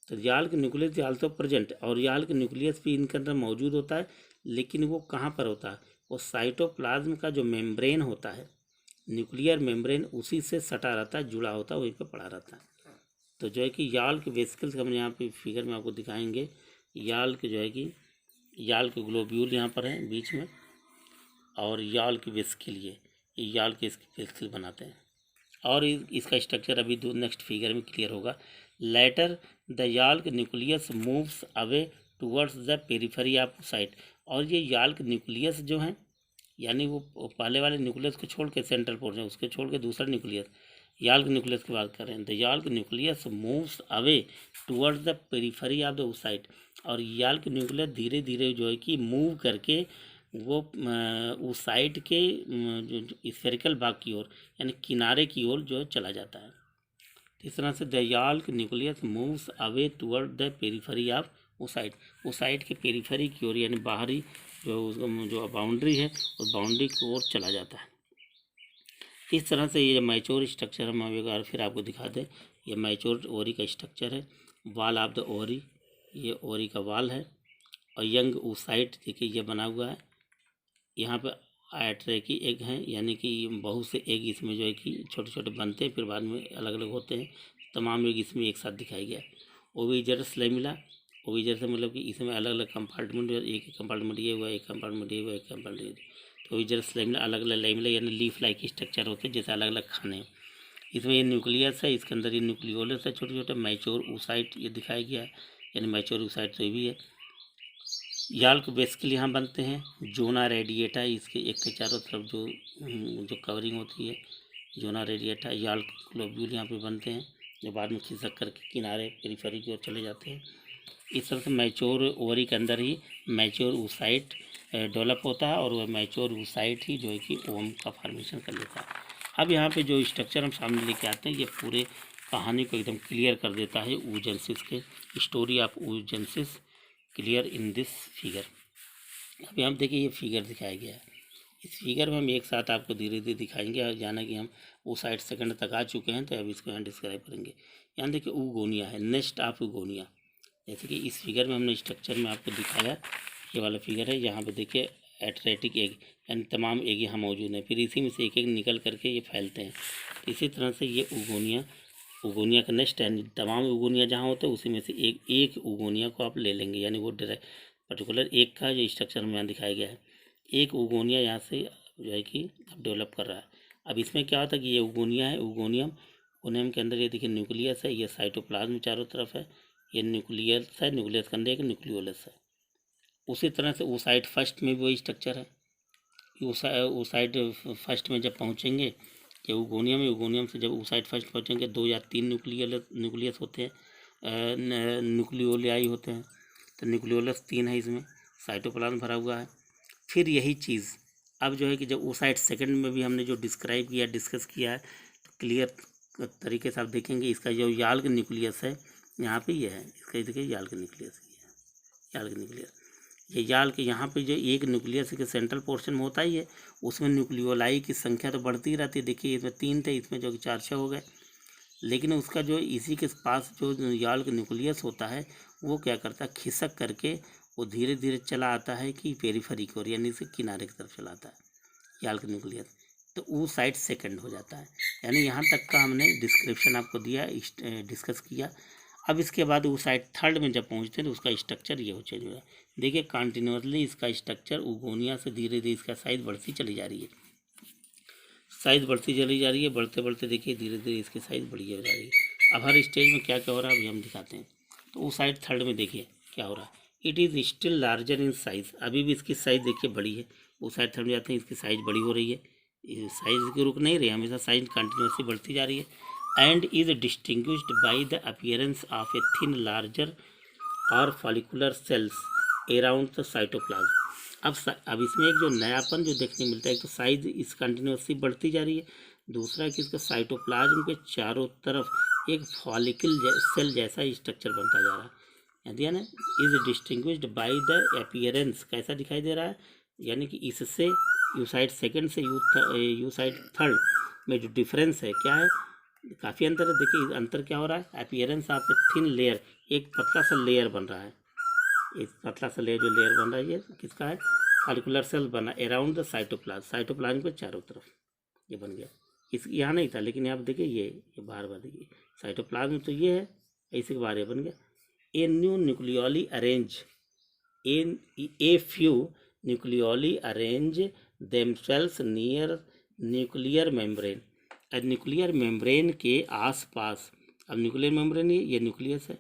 तो याल्क न्यूक्लियस आल्सो प्रेजेंट और याल्क न्यूक्लियस भी इनके अंदर मौजूद होता है लेकिन वो कहाँ पर होता है वो साइटोप्लाज्म का जो मेम्ब्रेन होता है न्यूक्लियर मेम्ब्रेन उसी से सटा रहता है जुड़ा होता है वहीं पर पड़ा रहता है। तो जो है कि याल्क वेसिकल्स हम यहाँ पे फिगर में आपको दिखाएंगे याल्क जो है कि याल्क ग्लोब्यूल यहाँ पर है बीच में और याल्क वेसिकल ये याल्क वेसिकल बनाते हैं और इसका स्ट्रक्चर अभी नेक्स्ट फिगर में क्लियर होगा। Later the yolk nucleus moves away towards the periphery of site और ये याल्क न्यूक्लियस जो है यानी वो पहले वाले न्यूक्लियस को छोड़ के सेंट्रल पोर्शन उसके छोड़ के दूसरा न्यूक्लियस याल्क न्यूक्लियस की बात कर रहे हैं। The yolk nucleus moves away towards the periphery of the oocyte और याल्क न्यूक्लियस धीरे धीरे जो है कि मूव करके वो उस साइट के जो स्फेरिकल भाग की ओर यानी किनारे की ओर जो चला जाता है। इस तरह से the yolk nucleus moves away toward the periphery of oocyte के पेरिफेरी की ओर यानी बाहरी जो बाउंड्री है उस बाउंड्री की ओर चला जाता है। इस तरह से ये मैच्योर स्ट्रक्चर हम एक बार फिर आपको दिखा दें। ये मैच्योर ओवरी का स्ट्रक्चर है वाल ऑफ द ओवरी ये ओवरी का वाल है और यंग ओसाइट देखिए ये बना हुआ है। यहाँ पे आयट्रेकी एग हैं यानी कि बहुत से एग इसमें जो है कि छोटे छोटे बनते हैं फिर बाद में अलग अलग होते हैं। तमाम एग इसमें एक साथ दिखाई गया। ओविजरस लेमिला ओविजर से मतलब कि इसमें अलग अलग कंपार्टमेंट एक कंपार्टमेंट ये हुआ एक कंपार्टमेंट ये हुआ एक कंपार्टमेंट तो ओविजरस लेमिला अलग अलग लेमिला यानी लीफ लाइक स्ट्रक्चर होते हैं जैसे अलग अलग खाने। इसमें ये न्यूक्लियस है इसके अंदर ये न्यूक्लियोलस है छोटे छोटे मैच्योर ओसाइट ये दिखाया गया है यानी मैच्योर ओसाइट तो ये भी है। याल्क वेसिकल यहाँ बनते हैं। जोना रेडिएटा इसके एक के चारों तरफ जो कवरिंग होती है जोना रेडिएटा याल्क ग्लोब्यूल यहाँ पे बनते हैं जो बाद में खिसक कर के किनारे पेरिफेरी की ओर चले जाते हैं। इस तरह से मैच्योर ओवरी के अंदर ही मैच्योर ओसाइट डेवलप होता है और वह मैच्योर ओसाइट ही जो है कि ओवम का फॉर्मेशन कर लेता है। अब यहाँ पे जो स्ट्रक्चर हम सामने लेके आते हैं ये पूरे कहानी को एकदम क्लियर कर देता है oogenesis के story of oogenesis clear in this figure. अभी हम देखिए ये फिगर दिखाया गया है। इस फिगर में हम एक साथ आपको धीरे धीरे दिखाएंगे और जाना कि हम ओसाइट सेकंड तक आ चुके हैं तो अब इसको यहाँ डिस्क्राइब करेंगे। यहाँ देखिए ऊगोनिया है नेस्ट ऑफ ऊगोनिया जैसे कि इस फिगर में हमने स्ट्रक्चर में आपको दिखाया ये वाला फिगर है, यहाँ पे देखिए एटरेटिक एग यानी तमाम एग यहाँ मौजूद हैं, फिर इसी में से एक एक निकल करके ये फैलते हैं। इसी तरह से ये उगोनिया का नेक्स्ट है, तमाम उगोनिया जहाँ होते हैं उसी में से एक एक उगोनिया को आप ले लेंगे, यानी वो पर्टिकुलर एक का जो स्ट्रक्चर में यहाँ दिखाया गया है, एक उगोनिया यहाँ से जो है कि अब डेवलप कर रहा है। अब इसमें क्या होता है कि ये उगोनिया है, उगोनियम के अंदर ये देखिए न्यूक्लियस है, ये साइटोप्लाज्म चारों तरफ है, ये न्यूक्लियस है, न्यूक्लियस के अंदर एक न्यूक्लियोलस है। उसी तरह से oocyte फर्स्ट में भी वही स्ट्रक्चर है। oocyte फर्स्ट में जब पहुँचेंगे ये उगोनियम से जब oocyte फर्स्ट पहुँचेंगे 2 या 3 न्यूक्लियस होते हैं, न्यूक्लियोलाई होते हैं, तो न्यूक्लियोलस 3 है, इसमें साइटोप्लाज्म भरा हुआ है। फिर यही चीज़ अब जो है कि जब oocyte सेकंड में भी हमने जो डिस्क्राइब किया डिस्कस किया है, तो क्लियर तरीके से आप देखेंगे इसका जो याल्क न्यूक्लियस है यहाँ पे ये है, इसका देखिए याल्क न्यूक्लियस, याल्क न्यूक्लियस, ये याल्क यहाँ पे जो एक न्यूक्लियस के सेंट्रल पोर्शन में होता ही है, उसमें न्यूक्लियोलाई की संख्या तो बढ़ती ही रहती है। देखिए इसमें 3 थे, इसमें जो 4-6 हो गए, लेकिन उसका जो इसी के पास जो याल्क न्यूक्लियस होता है वो क्या करता है, खिसक करके वो धीरे धीरे चला आता है कि पेरीफेरी की ओर, यानी से किनारे की तरफ चलाता है याल्क न्यूक्लियस, तो oocyte सेकंड हो जाता है। यानी यहाँ तक का हमने डिस्क्रिप्शन आपको दिया, डिस्कस किया। अब इसके बाद oocyte थर्ड में जब पहुँचते हैं तो उसका स्ट्रक्चर ये हो चेंज हो रहा है। देखिए कंटिन्यूसली इसका स्ट्रक्चर उगोनिया से धीरे धीरे इसका साइज बढ़ती चली जा रही है, साइज़ बढ़ती चली जा रही है, बढ़ते बढ़ते देखिए धीरे धीरे इसकी साइज़ बड़ी हो जा रही है। अब हर स्टेज में क्या क्या हो रहा है अभी हम दिखाते हैं। तो oocyte थर्ड में देखिए क्या हो रहा है, it is still larger in size, अभी भी इसकी साइज़ देखिए बड़ी है। oocyte थर्ड में जाते हैं इसकी साइज़ बड़ी हो रही है, साइज़ की रुक नहीं रही, हमेशा साइज़ कंटिन्यूसली बढ़ती जा रही है। And is distinguished by the appearance of a thin larger और follicular cells around the cytoplasm. अब इसमें एक जो नयापन जो देखने मिलता है, एक तो साइज इस कंटिन्यूसली बढ़ती जा रही है, दूसरा कि इसका साइटोप्लाज्म के चारों तरफ एक फॉलिकल सेल जैसा स्ट्रक्चर बनता जा रहा है, यानी ना is distinguished by the appearance, कैसा दिखाई दे रहा है, यानी कि इससे oocyte सेकंड से oocyte थर्ड में जो डिफरेंस है क्या है, काफ़ी अंतर है। देखिए अंतर क्या हो रहा है, appearance of a thin layer, एक पतला सा लेयर बन रहा है, एक पतला सा लेयर जो लेयर बन रहा है ये किसका है, फॉलिकुलर सेल बना अराउंड द साइटोप्लाज्म के चारों तरफ ये बन गया। इस यहाँ नहीं था, लेकिन यहाँ पर देखिए ये बाहर बन गई साइटोप्लाज्म, तो ये है, इसी के बाहर ये बन गया। A new nucleoli arrange a few nucleoli arrange themselves near nuclear membrane, nuclear membrane के आसपास। अब न्यूक्लियर मेम्ब्रेन ये न्यूक्लियस है,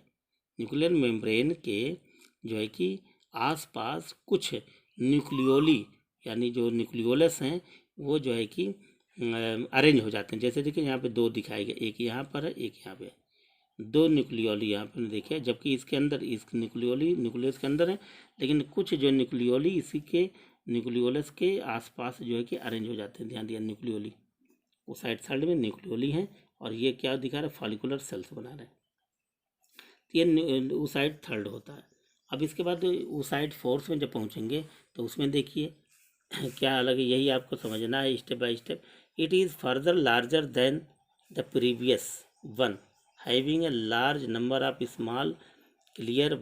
न्यूक्लियर मेम्ब्रेन के जो है कि आसपास कुछ न्यूक्लियोली यानी जो न्यूक्लियोलस हैं वो जो है कि अरेंज हो जाते हैं। जैसे देखिए यहाँ पे 2 दिखाए गए, एक यहाँ पर है, एक यहाँ पे, 2 न्यूक्लियोली यहाँ पर देखिए, जबकि इसके अंदर इस न्यूक्लियस के अंदर है, लेकिन कुछ जो न्यूक्लियोली इसी के न्यूक्लियोलस के आसपास जो है कि अरेंज हो जाते हैं। ध्यान दिया, न्यूक्लियोली oocyte थर्ड में न्यूक्लियोली हैं, और ये क्या दिखा रहा है, फॉलिकुलर सेल्स बना रहे हैं, तो ये oocyte थर्ड होता है। अब इसके बाद oocyte फोर्थ में जब पहुँचेंगे तो उसमें देखिए क्या अलग है, यही आपको समझना है step by step. It is further larger than the previous one, having a large number of small clear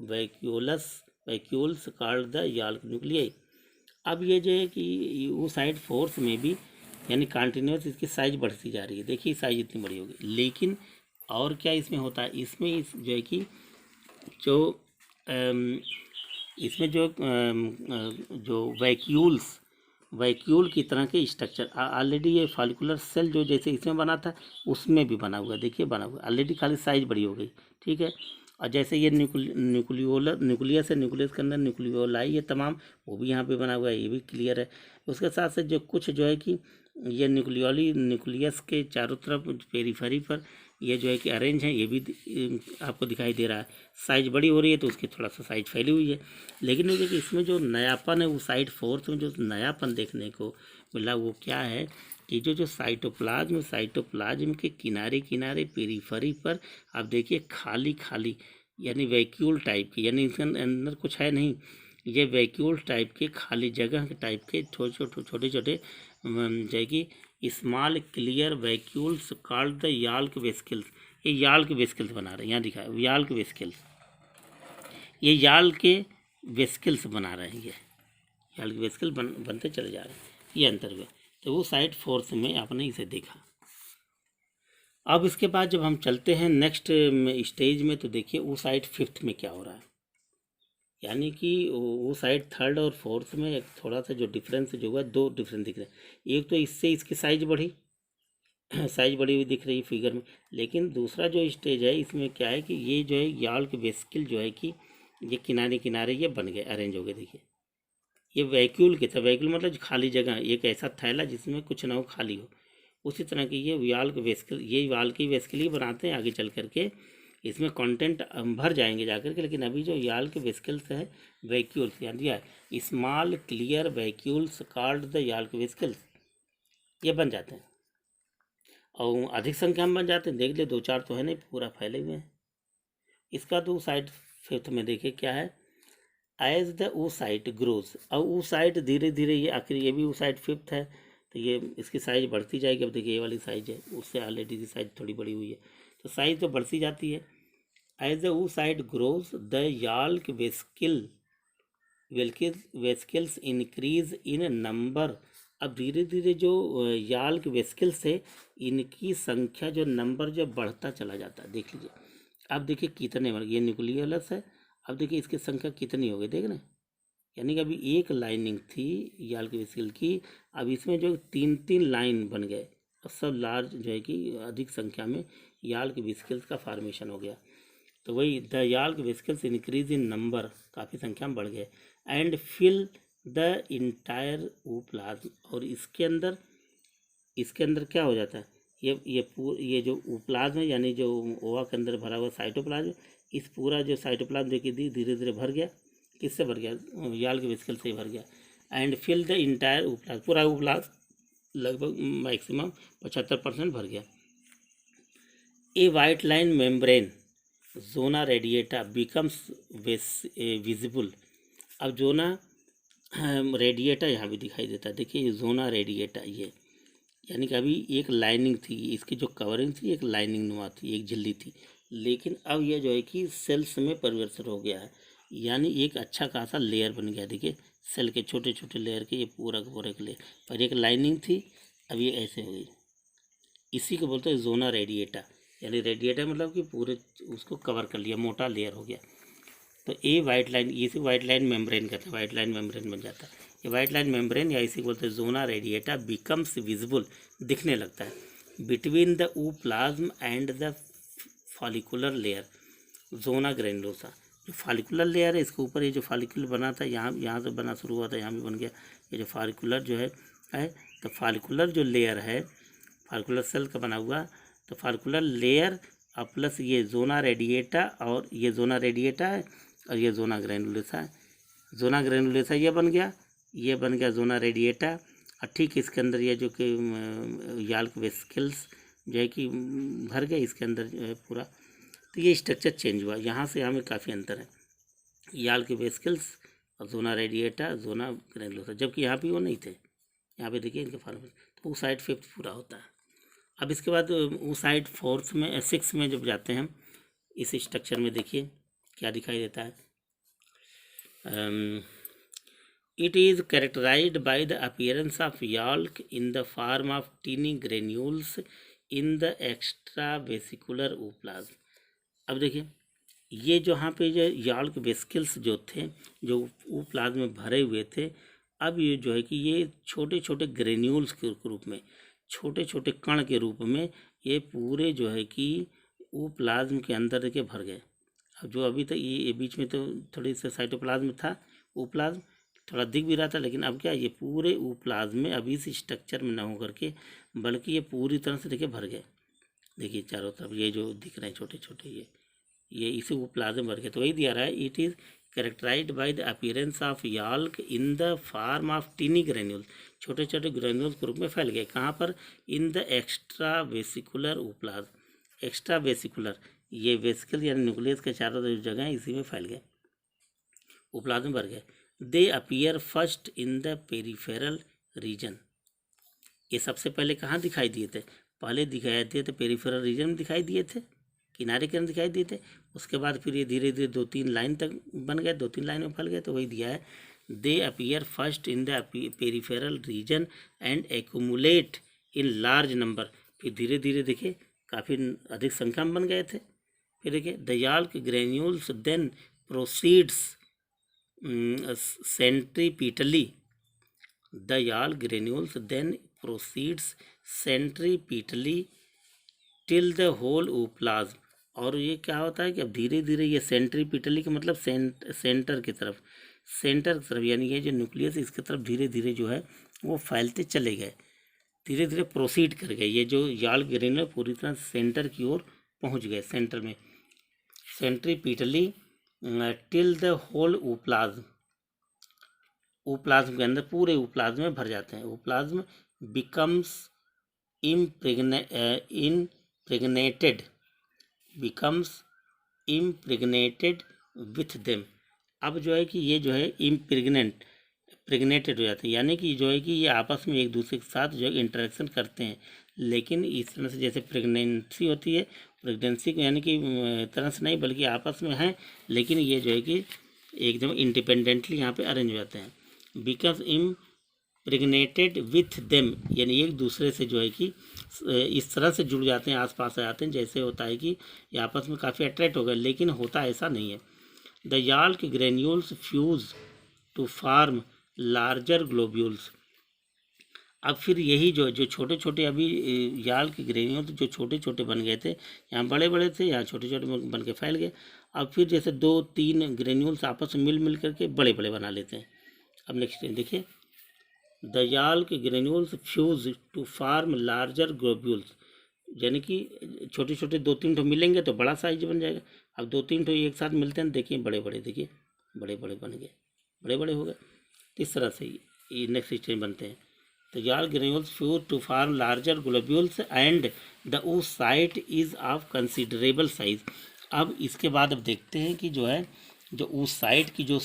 vacuoles called the yolk nuclei. अब ये जो है कि oocyte फोर्थ में भी यानी कंटिन्यूस इसकी साइज बढ़ती जा रही है, देखिए साइज इतनी बड़ी होगी, लेकिन और क्या इसमें होता है, इसमें इस जो है कि जो इसमें जो वैक्यूल की तरह के स्ट्रक्चर ऑलरेडी ये फॉलिकुलर सेल जो जैसे इसमें बना था उसमें भी बना हुआ है, देखिए बना हुआ ऑलरेडी, खाली साइज बड़ी हो गई, ठीक है। और जैसे ये न्यूक्लियस है, न्यूक्लियस के अंदर न्यूक्लियोलाई है तमाम, वो भी यहाँ पे बना हुआ है, ये भी क्लियर है। उसके साथ साथ जो कुछ जो है कि ये न्यूक्लियस के चारों तरफ पेरीफेरी पर ये जो है कि अरेंज है, ये भी आपको दिखाई दे रहा है। साइज बड़ी हो रही है तो उसकी थोड़ा सा साइज फैली हुई है, लेकिन देखिए इसमें जो नयापन है oocyte फोर्थ में जो नयापन देखने को मिला वो क्या है कि जो साइटोप्लाज्म के किनारे किनारे पेरीफेरी पर आप देखिए खाली यानी वैक्यूल टाइप की, यानी इसके अंदर कुछ है नहीं, ये वैक्यूल टाइप के खाली जगह के टाइप के छोटे जो है कि small clear vacuoles called the yolk vesicles, ये याल्क वेसिकल्स बना रहे हैं, यहाँ दिखा है याल्क वेसिकल्स, ये याल्क के वेस्किल्स बना रहे हैं, ये याल के वेस्किल बनते चले जा रहे हैं, ये अंतर हुआ। तो वो साइड फोर्थ में आपने इसे देखा। अब इसके बाद जब हम चलते हैं नेक्स्ट स्टेज में, तो देखिए वो साइड फिफ्थ में क्या हो रहा है। यानी कि वो साइड थर्ड और फोर्थ में एक थोड़ा सा जो डिफरेंस जो हुआ, दो डिफरेंस दिख रहे हैं। एक तो इससे इसकी साइज बढ़ी साइज बढ़ी हुई दिख रही है फिगर में। लेकिन दूसरा जो स्टेज है इसमें क्या है कि ये जो है याल के वेस्किल जो है कि ये किनारे किनारे ये बन गए, अरेंज हो गए। देखिए ये वैक्यूल की था, वैक्यूल मतलब खाली जगह, एक ऐसा थैला जिसमें कुछ ना हो, खाली हो। उसी तरह की ये याल के वेस्किल, ये याल की वेस्किल ही बनाते हैं आगे चल करके, इसमें कंटेंट भर जाएंगे जाकर के। लेकिन अभी जो याल के वेस्किल्स है वैक्यूल्स, यानी दिया small clear vacuoles called the yolk के वेस्किल्स, ये बन जाते हैं और अधिक संख्या में बन जाते हैं। देख ले, दो चार तो है नहीं, पूरा फैले हुए हैं। इसका तो साइड फिफ्थ में देखिए क्या है, एज द oocyte ग्रोज। अब oocyte धीरे धीरे, ये आखिर ये भी oocyte फिफ्थ है, तो ये इसकी साइज बढ़ती जाएगी। अब देखिए ये वाली साइज है, उससे ऑलरेडी की साइज थोड़ी बड़ी हुई है, तो साइज तो बढ़ती जाती है। As the oocyte grows the yolk vesicles increase in number. अब धीरे धीरे जो याल्क वेस्किल्स है, इनकी संख्या जो नंबर जो बढ़ता चला जाता है। देख लीजिए, अब देखिए कितने वर्ग, ये न्यूक्लियस है। अब देखिए इसकी संख्या कितनी हो गई, देख रहे हैं। यानी कि अभी एक लाइनिंग थी याल्क वेस्किल की, अब इसमें जो तीन तीन लाइन बन गए और सब लार्ज जो है कि अधिक संख्या में याल्क वेस्किल्स का फॉर्मेशन हो गया। तो वही the yolk vesicles increase in number, काफ़ी संख्या में बढ़ गए, and fill the entire ooplasm. और इसके अंदर क्या हो जाता है, ये जो ऊप्लाज्म है, यानी जो ओवा के अंदर भरा हुआ साइटोप्लाज्म, इस पूरा जो साइटोप्लाज्म देखिए धीरे धीरे भर गया। किससे भर गया, याल के वेस्किल से ही भर गया। एंड फिल द इंटायर ऊप्लाज्म, पूरा ऊप्लाज्म लगभग मैक्सिमम 75% भर गया। ए वाइट लाइन मेम्ब्रेन जोना रेडिएटा बिकम्स विजिबल। अब जोना रेडिएटा यहाँ भी दिखाई देता है। देखिए ये जोना रेडिएटा, ये यानी कि अभी एक लाइनिंग थी, इसकी जो कवरिंग थी एक लाइनिंग नुमा थी, एक झिल्ली थी। लेकिन अब यह जो है कि सेल्स में परिवर्तित हो गया है, यानी एक अच्छा खासा लेयर बन गया। देखिए सेल के छोटे छोटे लेयर के, ये पूरा का पूरा एक लेयर, पर एक लाइनिंग थी, अब ये ऐसे हो गई। इसी को बोलते हैं जोना रेडिएटा, यानी रेडिएटा मतलब कि पूरे उसको कवर कर लिया, मोटा लेयर हो गया। तो ए वाइट लाइन, इसे वाइट लाइन मेम्ब्रेन कहते हैं, वाइट लाइन मेम्ब्रेन बन जाता है। ये वाइट लाइन मेम्ब्रेन या इसी बोलते हैं जोना रेडिएटा बिकम्स विजिबल, दिखने लगता है between the ooplasm and the follicular layer zona granulosa. जो फॉलिकुलर लेयर है, इसके ऊपर ये जो फॉलिकुलर बना था, यहाँ से बना शुरू हुआ था, यहाँ भी बन गया। ये जो फॉलिकुलर जो है तो फॉलिकुलर जो लेयर है, फॉलिकुलर सेल का बना हुआ, तो फॉलिकुलर लेयर और प्लस ये जोना रेडिएटा, और ये जोना रेडिएटा है और ये जोना ग्रैनुलोसा है। जोना ग्रैनुलोसा ये बन गया जोना रेडिएटा। और ठीक इसके अंदर ये जो कि याल्क वेस्किल्स जो है कि भर गए इसके अंदर जो है पूरा। तो ये स्ट्रक्चर चेंज हुआ, यहाँ से यहाँ में काफ़ी अंतर है, याल्क वेस्किल्स और जोना रेडिएटा, जोना ग्रैनुलोसा, जबकि यहाँ भी वो नहीं थे। यहाँ पे देखिए इनके फॉर्मेशन, तो वो साइड फिफ्थ पूरा होता है। अब इसके बाद वो साइड फोर्थ में सिक्स में जब जाते हैं, इस स्ट्रक्चर में देखिए क्या दिखाई देता है। It is characterized by the appearance of yolk in the form of tiny granules in the extra vesicular ooplasm. अब देखिए ये जो यहाँ पे जो याल्क वेसिकल्स जो थे, जो ऊप्लाज्म में भरे हुए थे, अब ये जो है कि ये छोटे छोटे ग्रेन्यूल्स के रूप में, छोटे छोटे कण के रूप में ये पूरे जो है कि ऊप्लाज्म के अंदर के भर गए। अब जो अभी तक ये बीच में तो थोड़ी सा साइटोप्लाज्म था, ऊप्लाज्म थोड़ा दिख भी रहा था, लेकिन अब क्या ये पूरे ऊप्लाज्म में अभी इस स्ट्रक्चर में न होकर के, बल्कि ये पूरी तरह से देखिए भर गए। देखिए चारों तरफ ये जो दिख रहे हैं छोटे छोटे, ये इसी ऊप्लाज्म भर गए। तो वही दिया रहा है, it is characterized by the appearance of yolk in the form of tiny granule, छोटे छोटे ग्रेन्यूल्स के रूप में फैल गए। कहाँ पर, in the extra vesicular ooplasm. Extra vesicular, ये वेसिकल यानी न्यूक्लियस के चारों तरफ जगह है, इसी में फैल गए, ऊप्लाज्म भर गए। They appear first in the peripheral region. ये सबसे पहले कहाँ दिखाई दिए थे, पहले दिखाई दिए थे पेरिफेरल रीजन में दिखाई दिए थे किनारे किनारे दिखाई दिए थे। उसके बाद फिर ये धीरे धीरे 2-3 लाइन तक बन गए, 2-3 लाइन में फैल गए, तो वही दिया है they appear first in the peripheral region and accumulate in large number. फिर धीरे धीरे देखिए काफ़ी अधिक संख्या में बन गए थे। फिर देखिए the yolk granules then proceeds centripetally. The Yal granules then proceeds centripetally till the whole ooplasm. और ये क्या होता है कि अब धीरे धीरे ये सेंट्रीपिटली का मतलब सेंटर की तरफ यानी ये जो न्यूक्लियस इसकी तरफ धीरे धीरे जो है वो फैलते चले गए, धीरे धीरे प्रोसीड कर गए। ये जो याल ग्रेन्यूल पूरी तरह सेंटर की ओर पहुंच गए, सेंटर में सेंट्रीपिटली टिल द होल ऊप्लाज्म के अंदर पूरे ऊप्लाज्म में भर जाते हैं। ऊप्लाज्म बिकम्स इम्प्रेग्नेटेड विथ देम। अब जो है कि ये जो है प्रेग्नेटेड हो जाते हैं, यानी कि जो है कि ये आपस में एक दूसरे के साथ जो है इंटरेक्शन करते हैं। लेकिन इस तरह से जैसे प्रेगनेंसी होती है, प्रेगनेंसी को यानी कि तरह से नहीं बल्कि आपस में है, लेकिन ये जो है कि एकदम इंडिपेंडेंटली यहाँ पे अरेंज हो जाते हैं। बिकॉज इम्प्रेग्नेटेड विथ देम, यानी एक दूसरे से जो है कि इस तरह से जुड़ जाते हैं, आसपास आ जाते हैं, जैसे होता है कि ये आपस में काफ़ी अट्रैक्ट हो गए, लेकिन होता ऐसा नहीं है। The yolk granules fuse to form larger globules. अब फिर यही जो छोटे छोटे अभी याल के ग्रेन्यूल्स जो छोटे छोटे बन गए थे, यहाँ बड़े बड़े थे, यहाँ छोटे छोटे बन के फैल गए। अब फिर जैसे 2-3 ग्रेन्यूल्स आपस में मिल करके बड़े बड़े बना लेते हैं। अब नेक्स्ट देखिए द याल के granules fuse to form larger globules, यानी कि छोटे छोटे 2-3 ठो मिलेंगे तो बड़ा साइज बन जाएगा। अब 2-3 ठो एक साथ मिलते हैं, देखिए बड़े बड़े, देखिए बड़े बड़े बन गए, बड़े बड़े हो गए। इस तरह से ये नेक्स्ट स्टेज बनते हैं। The Yal granules fuse to form larger globules and the oocyte is of considerable size. अब इसके बाद अब देखते हैं कि जो है जो oocyte की जो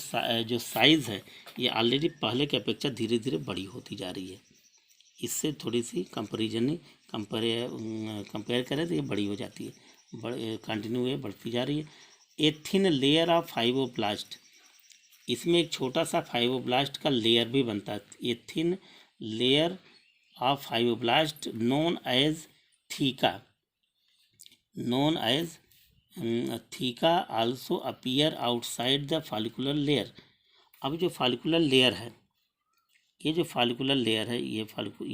साइज़ है ये ऑलरेडी पहले की अपेक्षा धीरे धीरे बड़ी होती जा रही है। इससे थोड़ी सी कंपेयर करें तो ये बड़ी हो जाती है, कंटिन्यू ये बढ़ती जा रही है। A thin layer of fibroblast, इसमें एक छोटा सा फाइब्रोब्लास्ट का लेयर भी बनता है। ये thin layer of fibroblast known as theca also appear outside the follicular layer. अब जो follicular layer है, ये जो follicular layer है, ये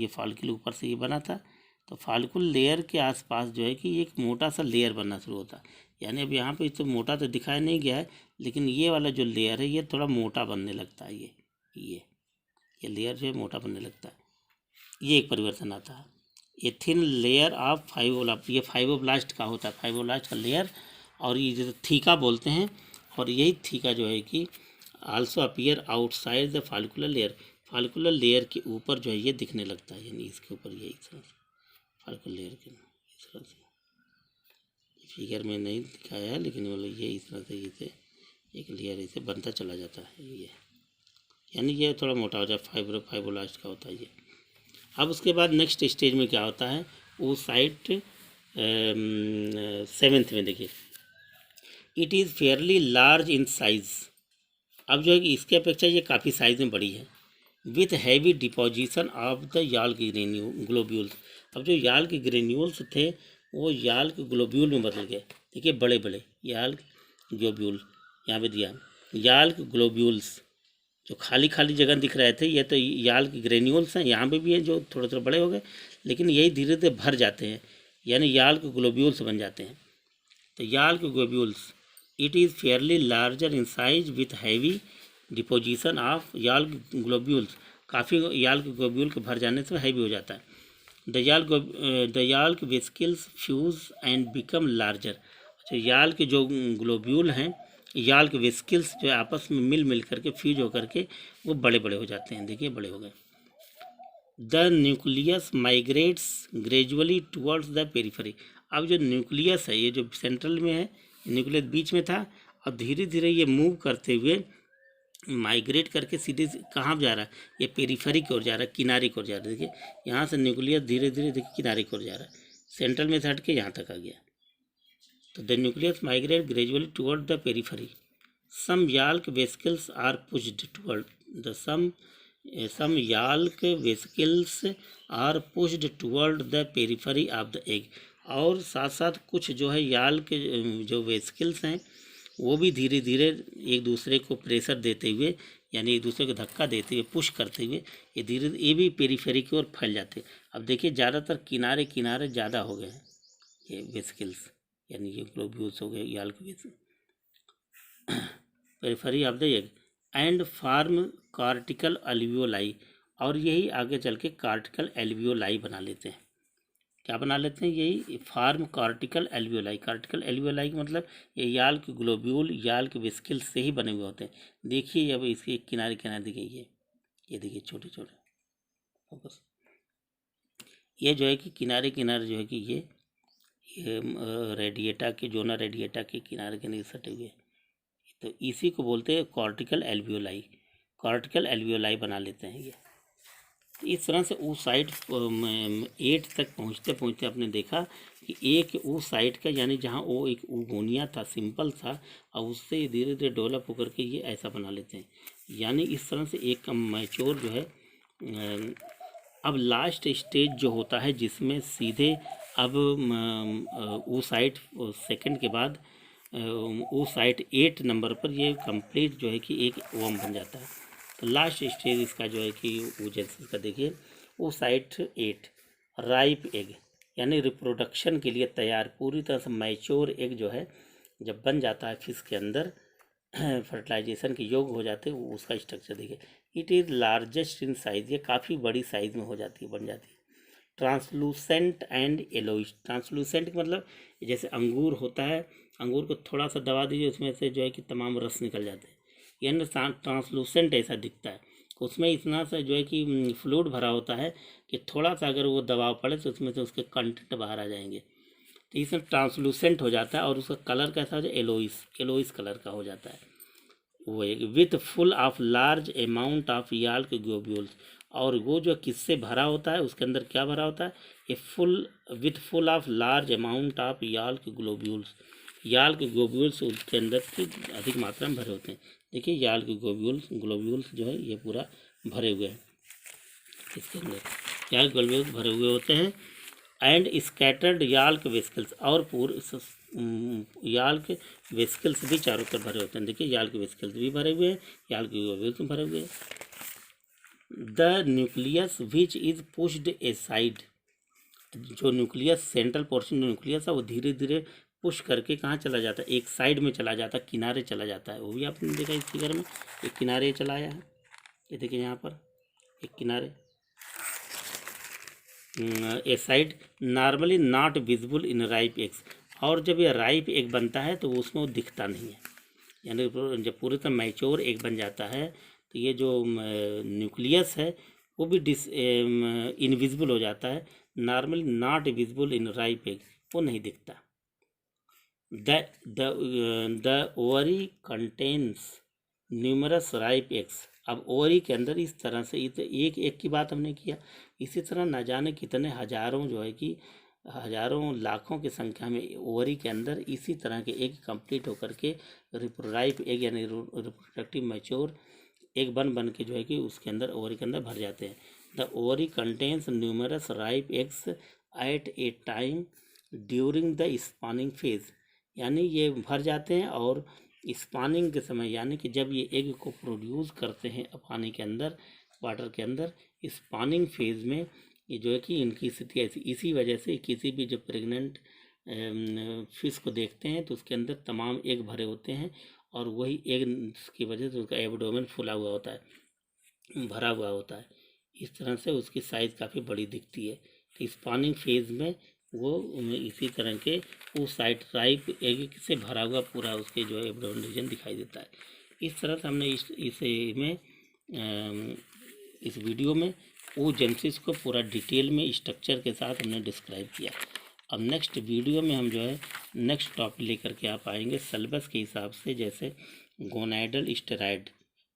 follicle ऊपर से ये बना था, तो follicular layer के आसपास जो है कि एक मोटा सा लेयर बनना शुरू होता है। यानी अब यहाँ पे तो मोटा तो दिखाई नहीं गया है, लेकिन ये वाला जो लेयर है ये थोड़ा मोटा बनने लगता है। ये लेयर जो है मोटा बनने लगता है, ये एक परिवर्तन आता है। ये थिन लेयर ऑफ फाइब्रोब्लास्ट, ये फाइब्रोब्लास्ट का होता है, फाइब्रोब्लास्ट का लेयर, और ये जो थीका बोलते हैं, और यही थीका जो है कि also appear outside the follicular layer, follicular layer के ऊपर जो है ये दिखने लगता है, यानी इसके ऊपर ये इस तरह से फॉलिकुलर लेयर के इस तरह से फिगर में नहीं दिखाया है, लेकिन मतलब ये इस तरह से इसे एक लेयर इसे बनता चला जाता है, ये यानी ये थोड़ा मोटा हो जाए, फाइब्रोब्लास्ट का होता है ये। अब उसके बाद नेक्स्ट स्टेज में क्या होता है, oocyte 7th में देखिए it is fairly large in size. अब जो है कि इसके अपेक्षा ये काफ़ी साइज में बड़ी है। With heavy deposition of the yolk के ग्लोब्यूल्स, अब जो याल के ग्रेन्यूल्स थे वो याल के ग्लोब्यूल में बदल गए। देखिए बड़े बड़े याल ग्लोब्यूल, यहाँ पे दिया याल के ग्लोब्यूल्स, जो खाली खाली जगह दिख रहे थे ये तो याल के ग्रेन्यूल्स हैं, यहाँ पे भी है जो थोड़े थोड़े बड़े हो गए, लेकिन यही धीरे धीरे भर जाते हैं, यानी याल के ग्लोब्यूल्स बन जाते हैं। तो याल के globules it is Fairlie larger in size with heavy deposition of याल ग्लोब्यूल्स, काफ़ी याल के ग्लोब्यूल के भर जाने से हैवी हो जाता है। द याल के vesicles fuse and become larger, तो याल के जो ग्लोब्यूल हैं, याल के वेसिकल्स जो आपस में मिल करके फ्यूज होकर के वो बड़े बड़े हो जाते हैं। देखिए बड़े हो गए। The nucleus migrates gradually towards the periphery, अब जो न्यूक्लियस है ये जो सेंट्रल में है, न्यूक्लियस बीच में था, और धीरे धीरे ये मूव करते हुए माइग्रेट करके सीधे कहाँ जा रहा है, ये पेरिफेरी की ओर जा रहा है, किनारे की ओर जा रहा है। देखिए यहाँ से न्यूक्लियस धीरे धीरे देखिए किनारे की ओर जा रहा है, सेंट्रल में से हट के यहाँ तक आ गया। तो the nucleus migrate gradually toward the periphery. Some yolk vesicles are pushed toward the some yolk vesicles are pushed toward the periphery of the egg. और साथ साथ कुछ जो है याल्क जो वेसिकल्स हैं वो भी धीरे धीरे एक दूसरे को प्रेशर देते हुए यानी एक दूसरे को धक्का देते हुए पुश करते हुए ये भी पेरिफेरी की ओर फैल जाते हैं. अब देखिए ज़्यादातर किनारे किनारे ज़्यादा हो गए हैं ये वेसिकल्स यानी ये ग्लोब्यूल्स हो गए yolk periphery of the egg and form cortical alveoli. और यही आगे चल के कार्टिकल एल्वियोलाई बना लेते हैं. क्या बना लेते हैं? यही फार्म कार्टिकल एल्वियोलाई. कार्टिकल एल्वियोलाई मतलब ये याल्क ग्लोब्यूल याल्क वेसिकल से ही बने हुए होते हैं. देखिए अब इसके किनारे किनारे देखिए ये देखिए छोटे छोटे फोकस. ये जो है कि किनारे किनारे जो है कि ये रेडिएटा के जोना रेडिएटा के किनारे किनारे सटे हुए, तो इसी को बोलते हैं कॉर्टिकल एल्वियोलाई. कॉर्टिकल एल्वियोलाई बना लेते हैं ये. इस तरह से उस साइड 8 तक पहुँचते पहुँचते आपने देखा कि एक उस साइड का यानी जहाँ वो एक उगोनिया था सिंपल था और उससे धीरे धीरे डेवलप होकर के ये ऐसा बना लेते हैं. यानी इस तरह से एक मैच्योर जो है अब लास्ट स्टेज जो होता है जिसमें सीधे अब वो साइड सेकंड के बाद वो साइट 8 नंबर पर ये कंप्लीट जो है कि एक ओवम बन जाता है. तो लास्ट स्टेज इसका जो है कि वो जैसे इसका देखिए वो साइट 8 राइप एग यानी रिप्रोडक्शन के लिए तैयार पूरी तरह से मैच्योर एग जो है जब बन जाता है फिश के अंदर फर्टिलाइजेशन के योग्य हो जाते हैं. उसका स्ट्रक्चर देखिए it is largest in size. ये काफ़ी बड़ी साइज़ में हो जाती है बन जाती है. Translucent and yellowish. ट्रांसलूसेंट मतलब जैसे अंगूर होता है अंगूर को थोड़ा सा दबा दीजिए उसमें से जो है कि तमाम रस निकल जाते हैं. यानी ट्रांसलूसेंट ऐसा दिखता है. उसमें इतना सा जो है कि फ्लूइड भरा होता है कि थोड़ा सा अगर वो दबाव पड़े तो उसमें से उसके कंटेंट बाहर आ जाएंगे. तो इसमें ट्रांसलूसेंट हो जाता है और उसका कलर कैसा हो जाए येलोइस कलर का हो जाता है. वो एक with full of large amount of yolk globules. और वो जो किससे भरा होता है उसके अंदर क्या भरा होता है ये with full of large amount of yolk globules. Yolk globules उसके अंदर की अधिक मात्रा में भरे होते हैं. देखिए याल्क ग्लोब्यूल्स जो है ये पूरा भरे हुए हैं इसके अंदर याल्क ग्लोब्यूल्स भरे हुए होते हैं. एंड स्कैटर्ड याल्क वेसिकल्स और याल्क वेसिकल्स भी चारों तरफ भरे होते हैं. देखिए याल्क वेसिकल्स भी भरे हुए हैं याल्क ग्लोब्यूल्स भरे हुए हैं. The nucleus which is pushed A side. जो न्यूक्लियस सेंट्रल पोर्शन न्यूक्लियस है वो धीरे धीरे पुश करके कहाँ चला जाता है एक साइड में चला जाता है किनारे चला जाता है. वो भी आपने देखा इस फिगर में एक किनारे चला आया है. ये देखिए यहाँ पर एक किनारे a side normally not visible in ripe eggs. और जब ये राइप एग बनता है तो उसमें वो दिखता नहीं है. यानी जब पूरी तरह मैच्योर एग बन जाता है तो ये जो न्यूक्लियस है वो भी इनविजिबल हो जाता है. Normally not visible in ripe egg वो नहीं दिखता. The ovary contains numerous ripe eggs. अब ओवरी के अंदर इस तरह से एक की बात हमने किया. इसी तरह न जाने कितने हजारों जो है कि हजारों लाखों की संख्या में ओवरी के अंदर इसी तरह के एग कंप्लीट होकर के राइप एग यानी रिप्रोडक्टिव मैच्योर एग बन के जो है कि उसके अंदर ओवरी के अंदर भर जाते हैं. The ovary contains numerous ripe eggs eight A time during the spawning phase. यानी ये भर जाते हैं और स्पॉनिंग के समय यानी कि जब ये एग को प्रोड्यूस करते हैं पानी के अंदर वाटर के अंदर स्पॉनिंग फेज में ये जो है कि इनकी स्थिति ऐसी. इसी वजह से किसी भी जो प्रेग्नेंट फिश को देखते हैं तो उसके अंदर तमाम एग भरे होते हैं और वही एग की वजह से उसका एब्डोमेन फुला हुआ होता है भरा हुआ होता है. इस तरह से उसकी साइज़ काफ़ी बड़ी दिखती है. तो स्पॉनिंग फेज में वो इसी तरह के उस साइड राइप एग से भरा हुआ पूरा उसके जो है एब्डोमेन रीजन दिखाई देता है. इस तरह से हमने इस वीडियो में oogenesis को पूरा डिटेल में स्ट्रक्चर के साथ हमने डिस्क्राइब किया. अब नेक्स्ट वीडियो में हम जो है नेक्स्ट टॉपिक लेकर के आप आएंगे सिलेबस के हिसाब से. जैसे गोनाइडल स्टेरॉइड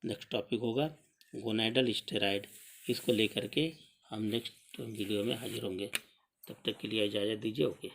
नेक्स्ट टॉपिक होगा. गोनाइडल स्टेरॉइड इसको लेकर के हम नेक्स्ट वीडियो में हाजिर होंगे. तब तक के लिए इजाज़त दीजिए. ओके.